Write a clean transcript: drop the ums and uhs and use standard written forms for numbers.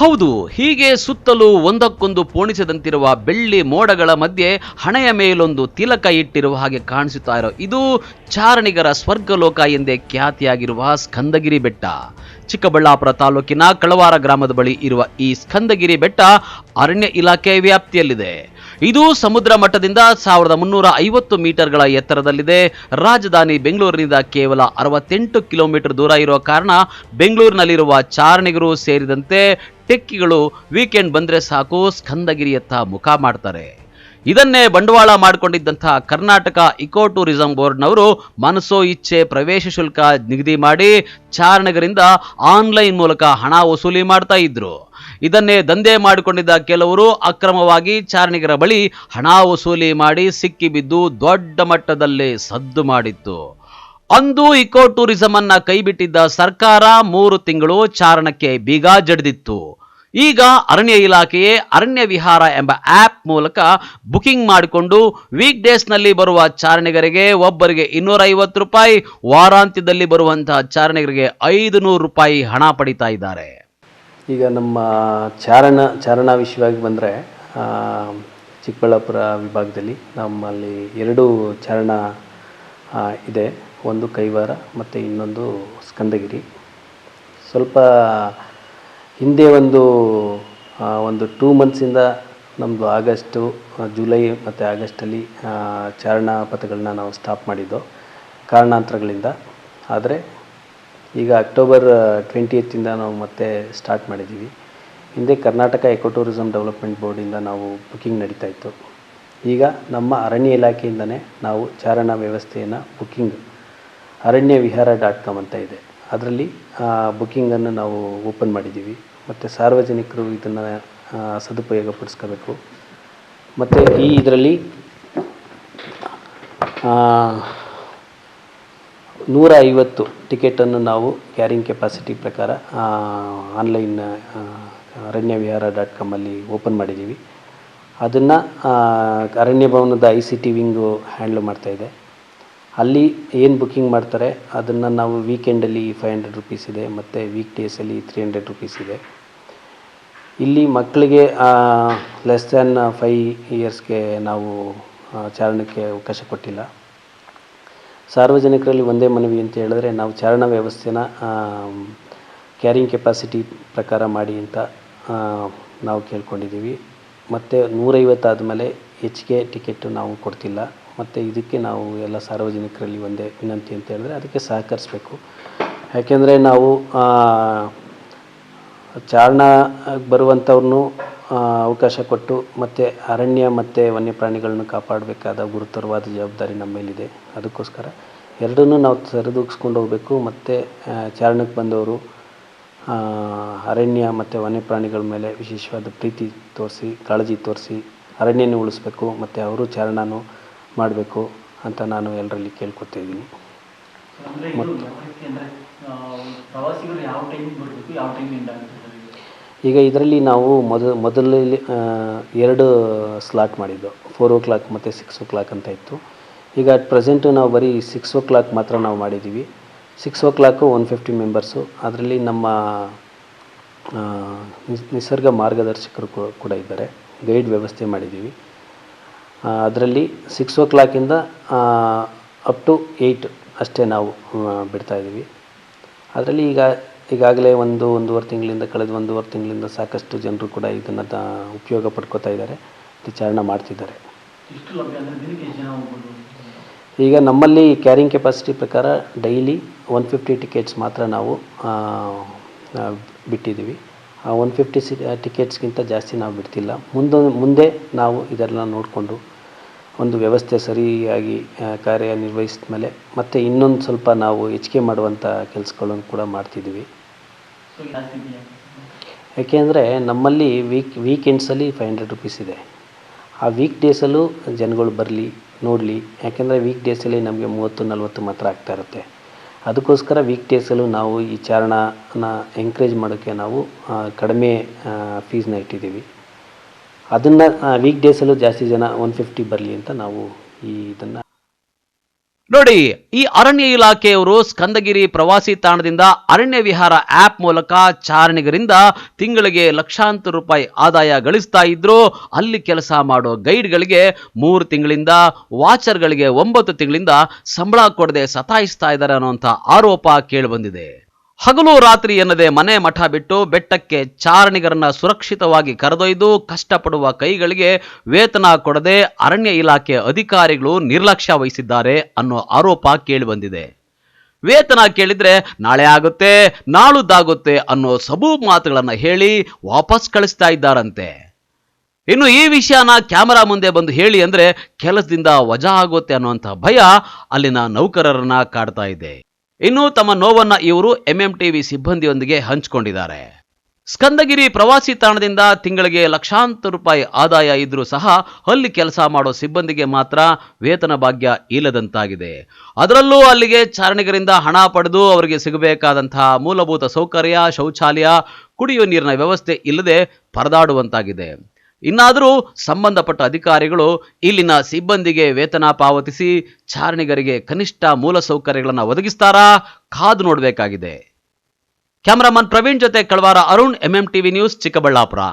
ಹೌದು, ಹೀಗೆ ಸುತ್ತಲೂ ಒಂದಕ್ಕೊಂದು ಪೋಣಿಸದಂತಿರುವ ಬೆಳ್ಳಿ ಮೋಡಗಳ ಮಧ್ಯೆ ಹಣೆಯ ಮೇಲೊಂದು ತಿಲಕ ಇಟ್ಟಿರುವ ಹಾಗೆ ಕಾಣಿಸುತ್ತಾ ಇರೋ ಇದು ಚಾರಣಿಗರ ಸ್ವರ್ಗಲೋಕ ಎಂದೇ ಖ್ಯಾತಿಯಾಗಿರುವ ಸ್ಕಂದಗಿರಿ ಬೆಟ್ಟ. ಚಿಕ್ಕಬಳ್ಳಾಪುರ ತಾಲೂಕಿನ ಕಳವಾರ ಗ್ರಾಮದ ಬಳಿ ಇರುವ ಈ ಸ್ಕಂದಗಿರಿ ಬೆಟ್ಟ ಅರಣ್ಯ ಇಲಾಖೆ ವ್ಯಾಪ್ತಿಯಲ್ಲಿದೆ. ಇದು ಸಮುದ್ರ ಮಟ್ಟದಿಂದ 1350 ಮೀಟರ್ಗಳ ಎತ್ತರದಲ್ಲಿದೆ. ರಾಜಧಾನಿ ಬೆಂಗಳೂರಿನಿಂದ ಕೇವಲ 68 ಕಿಲೋಮೀಟರ್ ದೂರ ಇರುವ ಕಾರಣ ಬೆಂಗಳೂರಿನಲ್ಲಿರುವ ಚಾರಣಿಗರು ಸೇರಿದಂತೆ ಟೆಕ್ಕಿಗಳು ವೀಕೆಂಡ್ ಬಂದ್ರೆ ಸಾಕು ಸ್ಕಂದಗಿರಿಯತ್ತ ಮುಖ ಮಾಡ್ತಾರೆ. ಇದನ್ನೇ ಬಂಡವಾಳ ಮಾಡಿಕೊಂಡಿದ್ದಂತಹ ಕರ್ನಾಟಕ ಇಕೋ ಟೂರಿಸಂ ಬೋರ್ಡ್ನವರು ಮನಸೋ ಇಚ್ಛೆ ಪ್ರವೇಶ ಶುಲ್ಕ ನಿಗದಿ ಮಾಡಿ ಚಾರಣಿಗರಿಂದ ಆನ್ಲೈನ್ ಮೂಲಕ ಹಣ ವಸೂಲಿ ಮಾಡ್ತಾ ಇದ್ರು. ಇದನ್ನೇ ದಂಧೆ ಮಾಡಿಕೊಂಡಿದ್ದ ಕೆಲವರು ಅಕ್ರಮವಾಗಿ ಚಾರಣಿಗರ ಬಳಿ ಹಣ ವಸೂಲಿ ಮಾಡಿ ಸಿಕ್ಕಿಬಿದ್ದು ದೊಡ್ಡ ಮಟ್ಟದಲ್ಲಿ ಸದ್ದು ಮಾಡಿತ್ತು. ಅಂದು ಇಕೋ ಟೂರಿಸಂ ಅನ್ನ ಕೈಬಿಟ್ಟಿದ್ದ ಸರ್ಕಾರ 3 ತಿಂಗಳು ಚಾರಣಕ್ಕೆ ಬೀಗ ಜಡಿದಿತ್ತು. ಈಗ ಅರಣ್ಯ ಇಲಾಖೆಯೇ ಅರಣ್ಯ ವಿಹಾರ ಎಂಬ ಆಪ್ ಮೂಲಕ ಬುಕಿಂಗ್ ಮಾಡಿಕೊಂಡು ವೀಕ್ ಡೇಸ್ನಲ್ಲಿ ಬರುವ ಚಾರಣಿಗರಿಗೆ ಒಬ್ಬರಿಗೆ 250 ರೂಪಾಯಿ, ವಾರಾಂತ್ಯದಲ್ಲಿ ಬರುವಂತಹ ಚಾರಣಿಗರಿಗೆ 500 ರೂಪಾಯಿ ಹಣ ಪಡಿತಾ ಇದ್ದಾರೆ. ಈಗ ನಮ್ಮ ಚಾರಣ ವಿಷಯವಾಗಿ ಬಂದರೆ ಚಿಕ್ಕಬಳ್ಳಾಪುರ ವಿಭಾಗದಲ್ಲಿ ನಮ್ಮಲ್ಲಿ 2 ಚಾರಣ ಇದೆ. ಒಂದು ಕೈವಾರ ಮತ್ತು ಇನ್ನೊಂದು ಸ್ಕಂದಗಿರಿ. ಸ್ವಲ್ಪ ಹಿಂದೆ ಒಂದು 2 ಮಂತ್ಸಿಂದ ನಮ್ಮದು ಆಗಸ್ಟು, ಜುಲೈ ಮತ್ತು ಆಗಸ್ಟಲ್ಲಿ ಚಾರಣ ಪಥಗಳನ್ನ ನಾವು ಸ್ಟಾಪ್ ಮಾಡಿದ್ದು ಕಾರಣಾಂತರಗಳಿಂದ. ಆದರೆ ಈಗ ಅಕ್ಟೋಬರ್ 20th ನಾವು ಮತ್ತೆ ಸ್ಟಾರ್ಟ್ ಮಾಡಿದ್ದೀವಿ. ಹಿಂದೆ ಕರ್ನಾಟಕ ಎಕೋ ಟೂರಿಸಂ ಡೆವಲಪ್ಮೆಂಟ್ ಬೋರ್ಡಿಂದ ನಾವು ಬುಕ್ಕಿಂಗ್ ನಡೀತಾ ಇತ್ತು. ಈಗ ನಮ್ಮ ಅರಣ್ಯ ಇಲಾಖೆಯಿಂದನೇ ನಾವು ಚಾರಣ ವ್ಯವಸ್ಥೆಯನ್ನು ಬುಕ್ಕಿಂಗ್ ಅರಣ್ಯ ವಿಹಾರ .com ಅಂತ ಇದೆ, ಅದರಲ್ಲಿ ಬುಕ್ಕಿಂಗನ್ನು ನಾವು ಓಪನ್ ಮಾಡಿದ್ದೀವಿ. ಮತ್ತು ಸಾರ್ವಜನಿಕರು ಇದನ್ನು ಸದುಪಯೋಗ ಪಡಿಸ್ಕೋಬೇಕು. ಮತ್ತು ಇದರಲ್ಲಿ 150 ಟಿಕೆಟನ್ನು ನಾವು ಕ್ಯಾರಿಂಗ್ ಕೆಪಾಸಿಟಿ ಪ್ರಕಾರ ಆನ್ಲೈನ್ ಅರಣ್ಯ ವಿಹಾರ .com ಅಲ್ಲಿ ಓಪನ್ ಮಾಡಿದ್ದೀವಿ. ಅದನ್ನು ಅರಣ್ಯ ಭವನದ ICT ವಿಂಗು ಹ್ಯಾಂಡ್ಲ್ ಮಾಡ್ತಾಯಿದೆ. ಅಲ್ಲಿ ಏನು ಬುಕ್ಕಿಂಗ್ ಮಾಡ್ತಾರೆ ಅದನ್ನು ನಾವು ವೀಕೆಂಡಲ್ಲಿ 500 ರೂಪೀಸ್ ಇದೆ, ಮತ್ತು ವೀಕ್ ಡೇಸಲ್ಲಿ 300 ರೂಪೀಸ್ ಇದೆ. ಇಲ್ಲಿ ಮಕ್ಕಳಿಗೆ ಲೆಸ್ ದ್ಯಾನ್ 5 ಇಯರ್ಸ್ಗೆ ನಾವು ಚಾರಣಕ್ಕೆ ಅವಕಾಶ ಕೊಟ್ಟಿಲ್ಲ. ಸಾರ್ವಜನಿಕರಲ್ಲಿ ಒಂದೇ ಮನವಿ ಅಂತ ಹೇಳಿದ್ರೆ, ನಾವು ಚಾರಣ ವ್ಯವಸ್ಥೆನ ಕ್ಯಾರಿಂಗ್ ಕೆಪಾಸಿಟಿ ಪ್ರಕಾರ ಮಾಡಿ ಅಂತ ನಾವು ಕೇಳ್ಕೊಂಡಿದ್ದೀವಿ. ಮತ್ತು 150 ಆದಮೇಲೆ ಹೆಚ್ಚಿಗೆ ಟಿಕೆಟು ನಾವು ಕೊಡ್ತಿಲ್ಲ. ಮತ್ತು ಇದಕ್ಕೆ ನಾವು ಎಲ್ಲ ಸಾರ್ವಜನಿಕರಲ್ಲಿ ಒಂದೇ ವಿನಂತಿ ಅಂತ ಹೇಳಿದ್ರೆ ಅದಕ್ಕೆ ಸಹಕರಿಸಬೇಕು. ಯಾಕೆಂದರೆ ನಾವು ಚಾರಣ ಬರುವಂಥವ್ರನ್ನೂ ಅವಕಾಶ ಕೊಟ್ಟು ಮತ್ತು ಅರಣ್ಯ ಮತ್ತು ವನ್ಯಪ್ರಾಣಿಗಳನ್ನು ಕಾಪಾಡಬೇಕಾದ ಗುರುತರವಾದ ಜವಾಬ್ದಾರಿ ನಮ್ಮ ಮೇಲಿದೆ. ಅದಕ್ಕೋಸ್ಕರ ಎರಡನ್ನೂ ನಾವು ಸರಿದೂಗಿಸ್ಕೊಂಡು ಹೋಗಬೇಕು. ಮತ್ತು ಚಾರಣಕ್ಕೆ ಬಂದವರು ಅರಣ್ಯ ಮತ್ತು ವನ್ಯಪ್ರಾಣಿಗಳ ಮೇಲೆ ವಿಶೇಷವಾದ ಪ್ರೀತಿ ತೋರಿಸಿ, ಕಾಳಜಿ ತೋರಿಸಿ ಅರಣ್ಯನ ಉಳಿಸ್ಬೇಕು, ಮತ್ತು ಅವರು ಚಾರಣನೂ ಮಾಡಬೇಕು ಅಂತ ನಾನು ಎಲ್ಲರಲ್ಲಿ ಕೇಳ್ಕೊತಾ ಇದ್ದೀನಿ. ಈಗ ಇದರಲ್ಲಿ ನಾವು ಮೊದಲಲ್ಲಿ 2 ಸ್ಲಾಟ್ ಮಾಡಿದ್ದು, 4 o'clock ಮತ್ತು 6 o'clock ಅಂತ ಇತ್ತು. ಈಗ ಅಟ್ ಪ್ರೆಸೆಂಟು ನಾವು ಬರೀ 6 o'clock ಮಾತ್ರ ನಾವು ಮಾಡಿದ್ದೀವಿ. 6 o'clock 150 ಮೆಂಬರ್ಸು. ಅದರಲ್ಲಿ ನಮ್ಮ ನಿಸರ್ಗ ಮಾರ್ಗದರ್ಶಕರು ಕೂಡ ಇದ್ದಾರೆ, ಗೈಡ್ ವ್ಯವಸ್ಥೆ ಮಾಡಿದ್ದೀವಿ. ಅದರಲ್ಲಿ 6 o'clock ಅಪ್ ಟು 8 ಅಷ್ಟೇ ನಾವು ಬಿಡ್ತಾಯಿದ್ದೀವಿ. ಅದರಲ್ಲಿ ಈಗಾಗಲೇ ಒಂದೂವರೆ ತಿಂಗಳಿಂದ ಕಳೆದ 1.5 ತಿಂಗಳಿಂದ ಸಾಕಷ್ಟು ಜನರು ಕೂಡ ಇದನ್ನು ಉಪಯೋಗ ಪಡ್ಕೋತಾ ಇದ್ದಾರೆ, ಚಾರಣ ಮಾಡ್ತಿದ್ದಾರೆ. ಈಗ ನಮ್ಮಲ್ಲಿ ಕ್ಯಾರಿಂಗ್ ಕೆಪಾಸಿಟಿ ಪ್ರಕಾರ ಡೈಲಿ 150 ಟಿಕೆಟ್ಸ್ ಮಾತ್ರ ನಾವು ಬಿಟ್ಟಿದ್ದೀವಿ. ಆ 150 ಟಿಕೆಟ್ಸ್ಗಿಂತ ಜಾಸ್ತಿ ನಾವು ಬಿಡ್ತಿಲ್ಲ. ಮುಂದೆ ನಾವು ಇದೆಲ್ಲ ನೋಡಿಕೊಂಡು ಒಂದು ವ್ಯವಸ್ಥೆ ಸರಿಯಾಗಿ ಕಾರ್ಯನಿರ್ವಹಿಸಿದ ಮೇಲೆ ಮತ್ತೆ ಇನ್ನೊಂದು ಸ್ವಲ್ಪ ನಾವು ಹೆಚ್ಚಿಗೆ ಮಾಡುವಂಥ ಕೆಲಸಗಳನ್ನು ಕೂಡ ಮಾಡ್ತಿದ್ದೀವಿ. ಯಾಕೆಂದರೆ ನಮ್ಮಲ್ಲಿ ವೀಕೆಂಡ್ಸಲ್ಲಿ 500 ರೂಪೀಸ್ ಇದೆ. ಆ ವೀಕ್ ಡೇಸಲ್ಲೂ ಜನಗಳು ಬರಲಿ, ನೋಡಲಿ. ಯಾಕೆಂದರೆ ವೀಕ್ ಡೇಸಲ್ಲಿ ನಮಗೆ 30-40 ಮಾತ್ರ ಆಗ್ತಾ ಇರುತ್ತೆ. ಅದಕ್ಕೋಸ್ಕರ ವೀಕ್ ಡೇಸಲ್ಲೂ ನಾವು ಈ ಚಾರಣನ ಎಂಕರೇಜ್ ಮಾಡೋಕ್ಕೆ ನಾವು ಕಡಿಮೆ ಫೀಸ್ನ ಇಟ್ಟಿದ್ದೀವಿ. ಅದನ್ನು ವೀಕ್ ಡೇಸಲ್ಲೂ ಜಾಸ್ತಿ ಜನ 150 ಬರಲಿ ಅಂತ ನಾವು ಇದನ್ನು ನೋಡಿ, ಈ ಅರಣ್ಯ ಇಲಾಖೆಯವರು ಸ್ಕಂದಗಿರಿ ಪ್ರವಾಸಿ ತಾಣದಿಂದ ಅರಣ್ಯ ವಿಹಾರ ಆಪ್ ಮೂಲಕ ಚಾರಣಿಗರಿಂದ ತಿಂಗಳಿಗೆ ಲಕ್ಷಾಂತರ ರೂಪಾಯಿ ಆದಾಯ ಗಳಿಸ್ತಾ ಇದ್ರು. ಅಲ್ಲಿ ಕೆಲಸ ಮಾಡೋ ಗೈಡ್ಗಳಿಗೆ 3 ತಿಂಗಳಿಂದ, ವಾಚರ್ಗಳಿಗೆ 9 ತಿಂಗಳಿಂದ ಸಂಬಳ ಕೊಡದೆ ಸತಾಯಿಸ್ತಾ ಇದ್ದಾರೆ ಅನ್ನುವಂಥ ಆರೋಪ ಕೇಳಿಬಂದಿದೆ. ಹಗಲು ರಾತ್ರಿ ಎನ್ನದೆ ಮನೆ ಮಠ ಬಿಟ್ಟು ಬೆಟ್ಟಕ್ಕೆ ಚಾರಣಿಗರನ್ನ ಸುರಕ್ಷಿತವಾಗಿ ಕರೆದೊಯ್ದು ಕಷ್ಟಪಡುವ ಕೈಗಳಿಗೆ ವೇತನ ಕೊಡದೆ ಅರಣ್ಯ ಇಲಾಖೆ ಅಧಿಕಾರಿಗಳು ನಿರ್ಲಕ್ಷ್ಯ ವಹಿಸಿದ್ದಾರೆ ಅನ್ನೋ ಆರೋಪ ಕೇಳಿಬಂದಿದೆ. ವೇತನ ಕೇಳಿದ್ರೆ ನಾಳೆ ಆಗುತ್ತೆ, ನಾಳುದ್ದಾಗುತ್ತೆ ಅನ್ನೋ ಸಬೂ ಮಾತುಗಳನ್ನ ಹೇಳಿ ವಾಪಸ್ ಕಳಿಸ್ತಾ ಇದ್ದಾರಂತೆ. ಇನ್ನು ಈ ವಿಷಯನ ಕ್ಯಾಮರಾ ಮುಂದೆ ಬಂದು ಹೇಳಿ ಅಂದ್ರೆ ಕೆಲಸದಿಂದ ವಜಾ ಆಗುತ್ತೆ ಅನ್ನುವಂಥ ಭಯ ಅಲ್ಲಿನ ನೌಕರರನ್ನ ಕಾಡ್ತಾ ಇದೆ. ಇನ್ನು ತಮ್ಮ ನೋವನ್ನ ಇವರು ಎಂಎಂಟಿವಿ ಸಿಬ್ಬಂದಿಯೊಂದಿಗೆ ಹಂಚಿಕೊಂಡಿದ್ದಾರೆ. ಸ್ಕಂದಗಿರಿ ಪ್ರವಾಸಿ ತಾಣದಿಂದ ತಿಂಗಳಿಗೆ ಲಕ್ಷಾಂತರ ರೂಪಾಯಿ ಆದಾಯ ಇದ್ರೂ ಸಹ ಅಲ್ಲಿ ಕೆಲಸ ಮಾಡೋ ಸಿಬ್ಬಂದಿಗೆ ಮಾತ್ರ ವೇತನ ಭಾಗ್ಯ ಇಲ್ಲದಂತಾಗಿದೆ. ಅದರಲ್ಲೂ ಅಲ್ಲಿಗೆ ಚಾರಣಿಗರಿಂದ ಹಣ ಪಡೆದು ಅವರಿಗೆ ಸಿಗಬೇಕಾದಂತಹ ಮೂಲಭೂತ ಸೌಕರ್ಯ, ಶೌಚಾಲಯ, ಕುಡಿಯುವ ನೀರಿನ ವ್ಯವಸ್ಥೆ ಇಲ್ಲದೆ ಪರದಾಡುವಂತಾಗಿದೆ. ಇನ್ನಾದರೂ ಸಂಬಂಧಪಟ್ಟ ಅಧಿಕಾರಿಗಳು ಇಲ್ಲಿನ ಸಿಬ್ಬಂದಿಗೆ ವೇತನ ಪಾವತಿಸಿ ಚಾರಣಿಗರಿಗೆ ಕನಿಷ್ಠ ಮೂಲ ಸೌಕರ್ಯಗಳನ್ನು ಒದಗಿಸ್ತಾರಾ? ಕಾದು ನೋಡಬೇಕಾಗಿದೆ. ಕ್ಯಾಮರಾಮನ್ ಪ್ರವೀಣ್ ಜೊತೆ ಕಳವಾರ ಅರುಣ್, ಎಂಎಂಟಿವಿ ನ್ಯೂಸ್, ಚಿಕ್ಕಬಳ್ಳಾಪುರ.